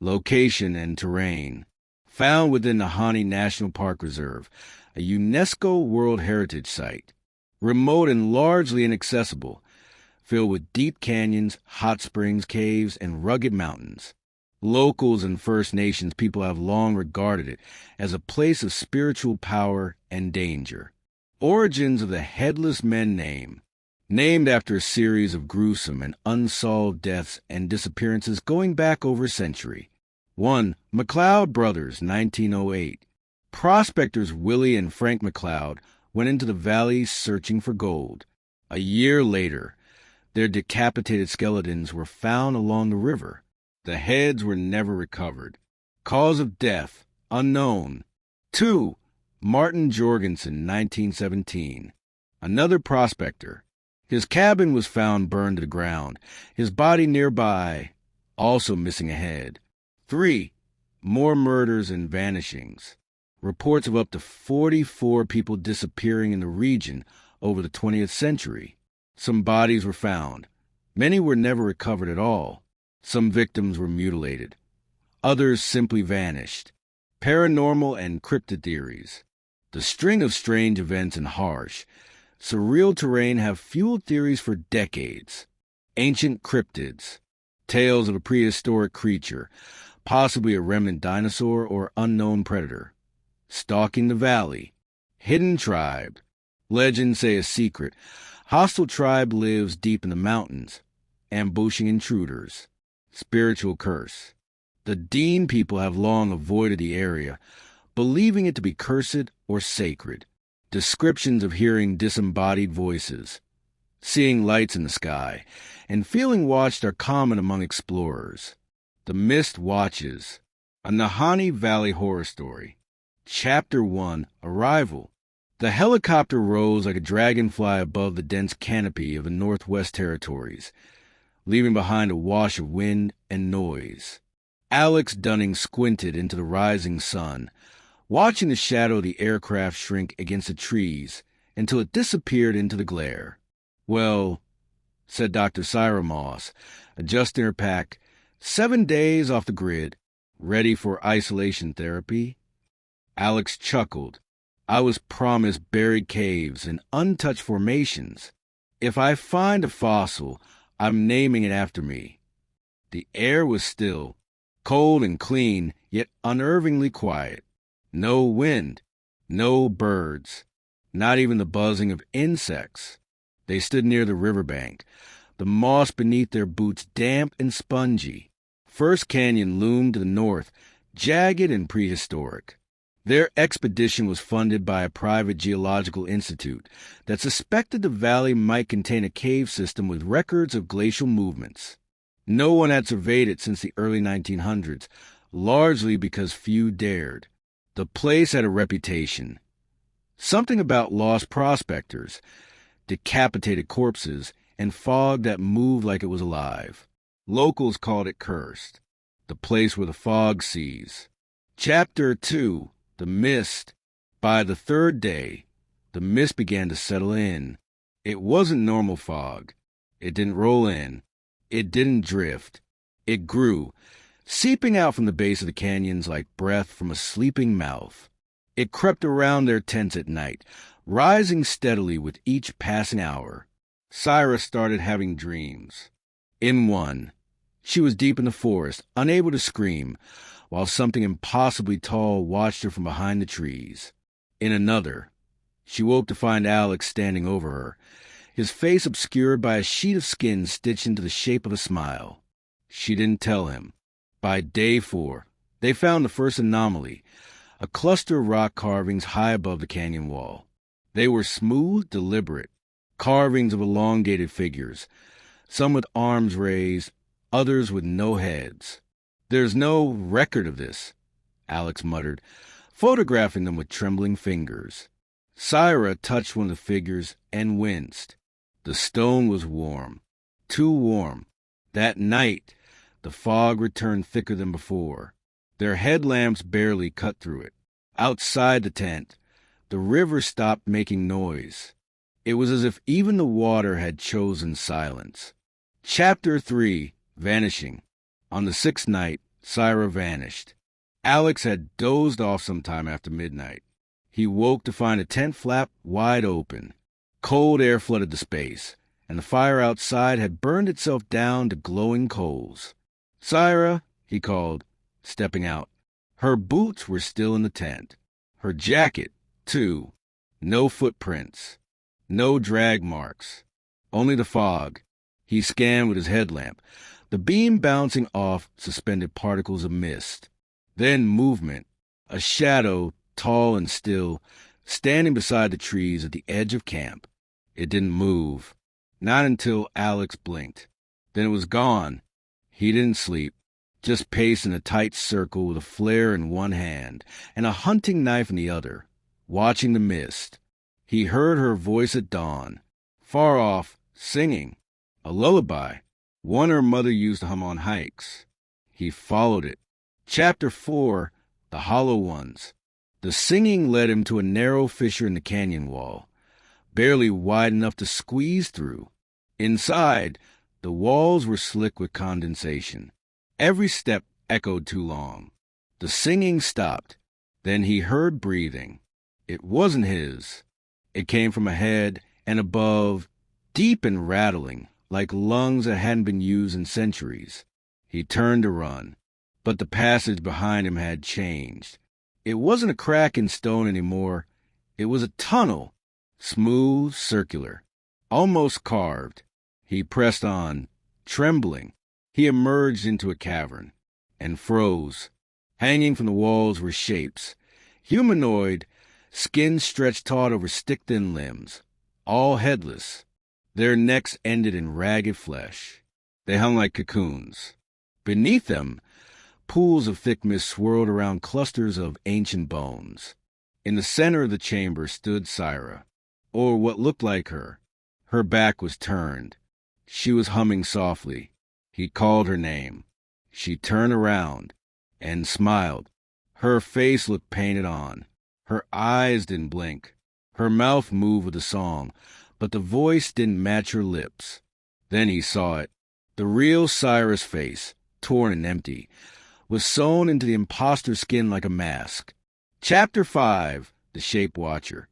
Location and terrain. Found within the Nahanni National Park Reserve, a UNESCO World Heritage Site. Remote and largely inaccessible, filled with deep canyons, hot springs, caves, and rugged mountains. Locals and First Nations people have long regarded it as a place of spiritual power and danger. Origins of the Headless Men name. Named after a series of gruesome and unsolved deaths and disappearances going back over a century. 1. McLeod Brothers, 1908. Prospectors Willie and Frank McLeod went into the valley searching for gold. A year later, their decapitated skeletons were found along the river. The heads were never recovered. Cause of death, unknown. 2. Martin Jorgensen, 1917. Another prospector. His cabin was found burned to the ground, his body nearby, also missing a head. 3. More murders and vanishings. Reports of up to 44 people disappearing in the region over the 20th century. Some bodies were found. Many were never recovered at all. Some victims were mutilated. Others simply vanished. Paranormal and cryptid theories. The string of strange events and harsh, surreal terrain have fueled theories for decades. Ancient cryptids. Tales of a prehistoric creature, possibly a remnant dinosaur or unknown predator. Stalking the valley. Hidden tribe. Legends say a secret. Hostile tribe lives deep in the mountains, ambushing intruders. Spiritual curse. The Dean people have long avoided the area, believing it to be cursed or sacred. Descriptions of hearing disembodied voices, seeing lights in the sky, and feeling watched are common among explorers. The Mist Watches. A Nahanni Valley horror story. Chapter 1. Arrival. The helicopter rose like a dragonfly above the dense canopy of the Northwest Territories, leaving behind a wash of wind and noise. Alex Dunning squinted into the rising sun, watching the shadow of the aircraft shrink against the trees until it disappeared into the glare. "Well," said Dr. Syra Moss, adjusting her pack, 7 days off the grid, ready for isolation therapy. Alex chuckled. "I was promised buried caves and untouched formations. If I find a fossil, I'm naming it after me." The air was still, cold and clean, yet unnervingly quiet. No wind, no birds, not even the buzzing of insects. They stood near the riverbank, the moss beneath their boots damp and spongy. First Canyon loomed to the north, jagged and prehistoric. Their expedition was funded by a private geological institute that suspected the valley might contain a cave system with records of glacial movements. No one had surveyed it since the early 1900s, largely because few dared. The place had a reputation. Something about lost prospectors, decapitated corpses, and fog that moved like it was alive. Locals called it cursed, the place where the fog sees. Chapter 2. The Mist. By the third day, the mist began to settle in. It wasn't normal fog. It didn't roll in. It didn't drift. It grew, seeping out from the base of the canyons like breath from a sleeping mouth. It crept around their tents at night, rising steadily with each passing hour. Syra started having dreams. In one, she was deep in the forest, unable to scream, while something impossibly tall watched her from behind the trees. In another, she woke to find Alex standing over her, his face obscured by a sheet of skin stitched into the shape of a smile. She didn't tell him. By day 4, they found the first anomaly, a cluster of rock carvings high above the canyon wall. They were smooth, deliberate, carvings of elongated figures, some with arms raised, others with no heads. "There's no record of this," Alex muttered, photographing them with trembling fingers. Syra touched one of the figures and winced. The stone was warm, too warm. That night, the fog returned thicker than before. Their headlamps barely cut through it. Outside the tent, the river stopped making noise. It was as if even the water had chosen silence. Chapter 3. Vanishing. On the 6th night, Syra vanished. Alex had dozed off sometime after midnight. He woke to find a tent flap wide open. Cold air flooded the space, and the fire outside had burned itself down to glowing coals. "Syra," he called, stepping out. Her boots were still in the tent. Her jacket, too. No footprints. No drag marks. Only the fog. He scanned with his headlamp, the beam bouncing off suspended particles of mist. Then movement. A shadow, tall and still, standing beside the trees at the edge of camp. It didn't move. Not until Alex blinked. Then it was gone. He didn't sleep. Just paced in a tight circle with a flare in one hand and a hunting knife in the other, watching the mist. He heard her voice at dawn, far off, singing. A lullaby, one her mother used to hum on hikes. He followed it. Chapter 4, The Hollow Ones. The singing led him to a narrow fissure in the canyon wall, barely wide enough to squeeze through. Inside, the walls were slick with condensation. Every step echoed too long. The singing stopped. Then he heard breathing. It wasn't his. It came from ahead and above, deep and rattling, like lungs that hadn't been used in centuries. He turned to run, but the passage behind him had changed. It wasn't a crack in stone anymore. It was a tunnel, smooth, circular, almost carved. He pressed on, trembling. He emerged into a cavern and froze. Hanging from the walls were shapes, humanoid, skin stretched taut over stick-thin limbs, all headless. Their necks ended in ragged flesh. They hung like cocoons. Beneath them, pools of thick mist swirled around clusters of ancient bones. In the center of the chamber stood Syra, or what looked like her. Her back was turned. She was humming softly. He called her name. She turned around and smiled. Her face looked painted on. Her eyes didn't blink. Her mouth moved with the song, but the voice didn't match her lips. Then he saw it. The real Syra's face, torn and empty, was sewn into the imposter skin like a mask. Chapter 5, The Shape Watcher.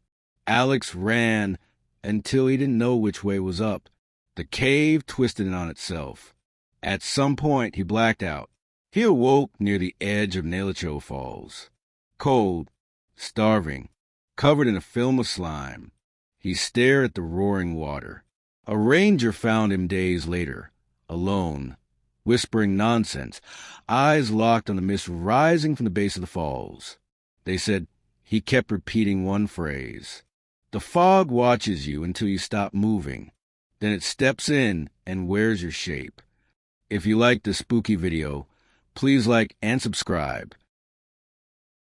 Alex ran until he didn't know which way was up. The cave twisted in on itself. At some point, he blacked out. He awoke near the edge of Náįlįcho Falls. Cold, starving, covered in a film of slime. He stared at the roaring water. A ranger found him days later, alone, whispering nonsense, eyes locked on the mist rising from the base of the falls. They said he kept repeating one phrase. The fog watches you until you stop moving. Then it steps in and wears your shape. If you liked this spooky video, please like and subscribe.